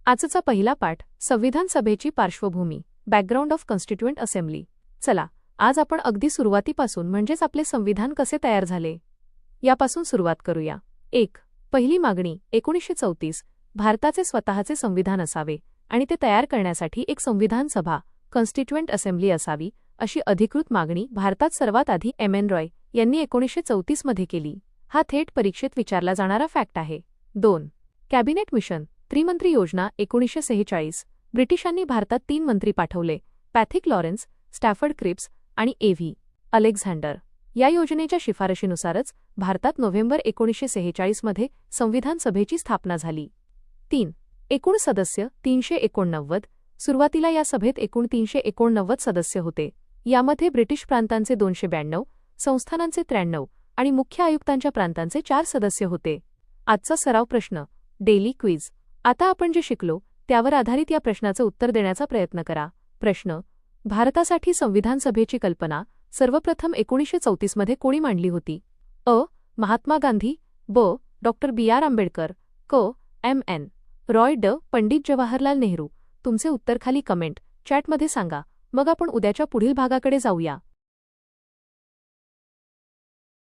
आजचा पहिला पाठ संविधान सभेची पार्श्वभूमी, बॅकग्राऊंड ऑफ कॉन्स्टिट्युएंट असेंब्ली. चला, आज आपण अगदी सुरुवातीपासून म्हणजेच आपले संविधान कसे तयार झाले यापासून सुरुवात करूया. 1. पहिली मागणी 1934 भारताचे स्वतःचे संविधान असावे आणि ते तयार करण्यासाठी एक संविधान सभा कॉन्स्टिट्युएंट असेंब्ली असावी अशी अधिकृत मागणी भारतात सर्वात आधी एम.एन. रॉय यांनी 1934 मध्ये केली. हा थेट परीक्षेत विचारला जाणारा फॅक्ट आहे. 2. कॅबिनेट मिशन त्रिमंत्री योजना 1946 ब्रिटिशांनी भारतात 3 मंत्री पाठवले, पॅथिक लॉरेन्स, स्टॅफर्ड क्रिप्स आणि ए.व्ही. अलेक्झांडर. या योजनेच्या शिफारशीनुसारच भारतात नोव्हेंबर 1946 मध्ये संविधान सभेची स्थापना झाली. 3. एकूण सदस्य 389. सुरुवातीला या सभेत एकूण 389 सदस्य होते. यामध्ये ब्रिटिश प्रांतांचे 292, संस्थानांचे 93 आणि मुख्य आयुक्तांच्या प्रांतांचे 4 सदस्य होते. आजचा सराव प्रश्न, डेली क्विज. आता आपण जे शिकलो त्यावर आधारित या प्रश्नाचं उत्तर देण्याचा प्रयत्न करा. प्रश्न: भारतासाठी संविधान सभेची कल्पना सर्वप्रथम 1934 मध्ये कोणी मांडली होती? अ. महात्मा गांधी, ब. डॉ. बी.आर. आंबेडकर, क. एम.एन. रॉय, ड. पंडित जवाहरलाल नेहरू. तुमचे उत्तर खाली कमेंट, चॅटमध्ये सांगा. मग आपण उद्याच्या पुढील भागाकडे जाऊया.